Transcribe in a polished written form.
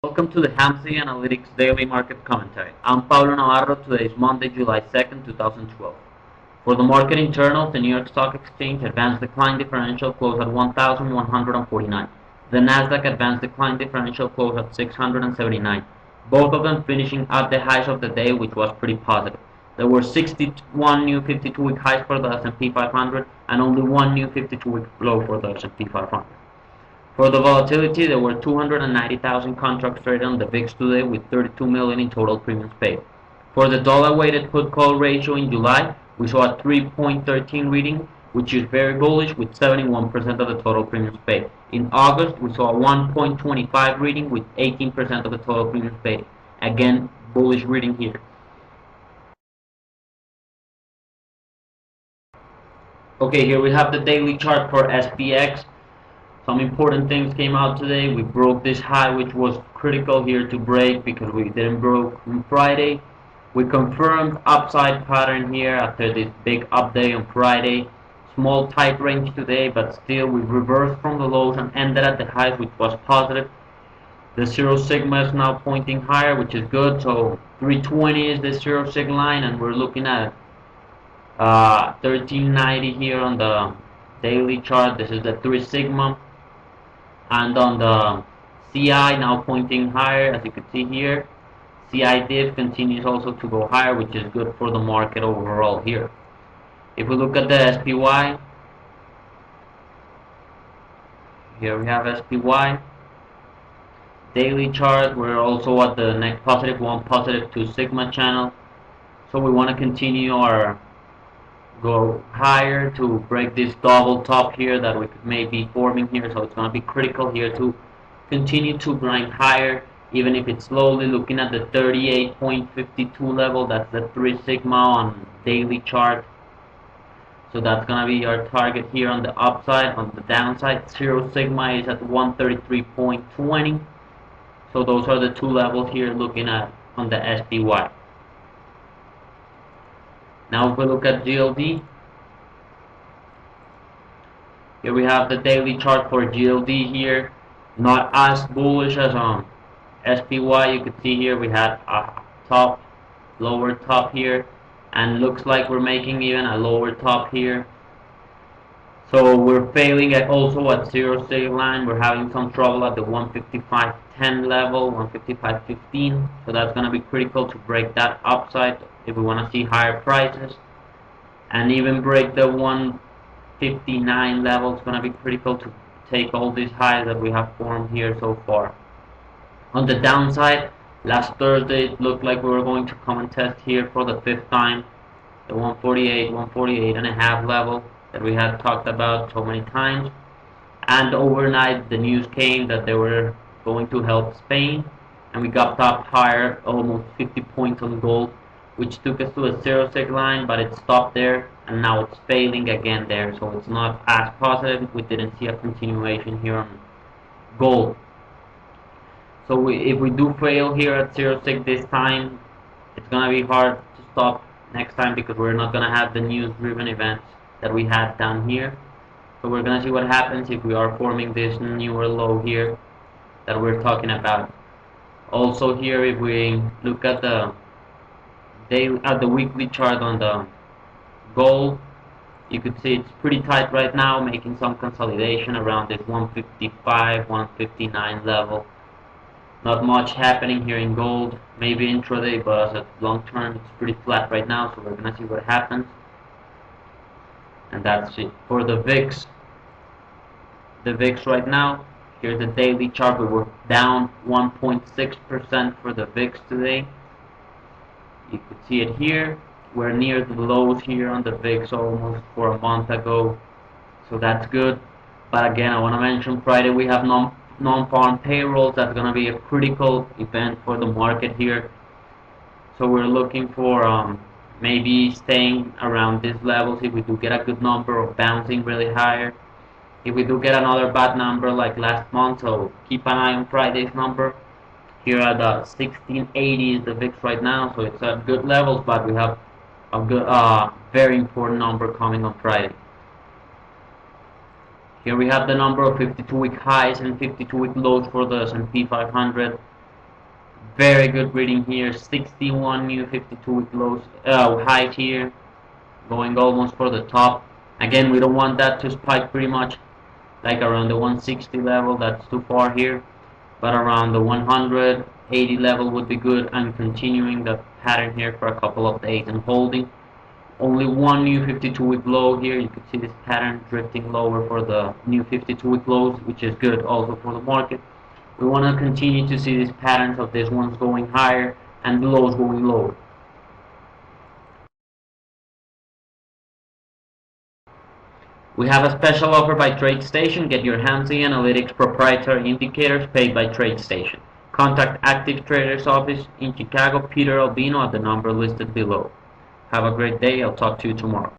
Welcome to the Hamsi Analytics Daily Market Commentary. I'm Pablo Navarro. Today is Monday, July 2nd, 2012. For the market internals, the New York Stock Exchange advanced decline differential closed at 1,149. The Nasdaq advanced decline differential closed at 679. Both of them finishing at the highs of the day, which was pretty positive. There were 61 new 52-week highs for the S&P 500 and only one new 52-week low for the S&P 500. For the volatility, there were 290,000 contracts traded on the VIX today with 32 million in total premiums paid. For the dollar-weighted put-call ratio in July, we saw a 3.13 reading, which is very bullish with 71% of the total premiums paid. In August, we saw a 1.25 reading with 18% of the total premiums paid. Again, bullish reading here. Okay, here we have the daily chart for SPX. Some important things came out today. We broke this high, which was critical here to break because we didn't broke on Friday. We confirmed upside pattern here after this big update on Friday. Small tight range today, but still we reversed from the lows and ended at the highs, which was positive. The zero sigma is now pointing higher, which is good. So 320 is the zero sig line, and we're looking at 1390 here on the daily chart. This is the 3 sigma. And on the CI now pointing higher, as you can see here. CI div continues also to go higher, which is good for the market overall here. If we look at the SPY, here we have SPY daily chart. We're also at the next +1, +2 sigma channel, so we want to continue our go higher to break this double top here that we may be forming here. So it's going to be critical here to continue to grind higher, even if it's slowly. Looking at the 38.52 level, that's the 3 sigma on daily chart. So that's going to be our target here on the upside. On the downside, 0 sigma is at 133.20. So those are the two levels here looking at on the SPY. Now if we look at GLD, here we have the daily chart for GLD here. Not as bullish as on SPY. You can see here we had a top, lower top here, and looks like we're making even a lower top here. So we're failing at also at 0 sig line. We're having some trouble at the 155.10 level, 155.15. So that's going to be critical to break that upside if we want to see higher prices, and even break the 159 level. It's going to be critical to take all these highs that we have formed here so far. On the downside, last Thursday it looked like we were going to come and test here for the 5th time the 148 and a half level that we had talked about so many times. And overnight the news came that they were going to help Spain, and we got top higher, almost 50 points on gold, which took us to a 0 sig line, but it stopped there, and now it's failing again there, so it's not as positive. We didn't see a continuation here on gold. So if we do fail here at 0 sig this time, it's gonna be hard to stop next time because we're not gonna have the news driven events that we had down here. So we're gonna see what happens if we are forming this newer low here that we're talking about. Also here, if we look at the weekly chart on the gold, you could see it's pretty tight right now, making some consolidation around this 155, 159 level. Not much happening here in gold, maybe intraday, but at long term it's pretty flat right now, so we're gonna see what happens. And that's it for the VIX. The VIX right now, here's the daily chart. We were down 1.6% for the VIX today. You could see it here. We're near the lows here on the VIX almost for a month ago, so that's good. But again, I want to mention Friday we have non-farm payrolls. That's going to be a critical event for the market here. So we're looking for maybe staying around these levels if we do get a good number, or bouncing really higher if we do get another bad number like last month. So keep an eye on Friday's number. Here at the 1680 is the VIX right now, so it's at good levels, but we have a good, very important number coming on Friday. Here we have the number of 52-week highs and 52-week lows for the S&P 500. Very good reading here. 61 new 52-week lows, highs here, going almost for the top. Again, we don't want that to spike pretty much, like around the 160 level. That's too far here, but around the 180 level would be good. And continuing the pattern here for a couple of days and holding. Only one new 52-week low here. You can see this pattern drifting lower for the new 52-week lows, which is good also for the market. We want to continue to see these patterns of these ones going higher and the lows going lower. We have a special offer by TradeStation. Get your hands-on analytics proprietary indicators paid by TradeStation. Contact Active Traders office in Chicago, Peter Albino, at the number listed below. Have a great day. I'll talk to you tomorrow.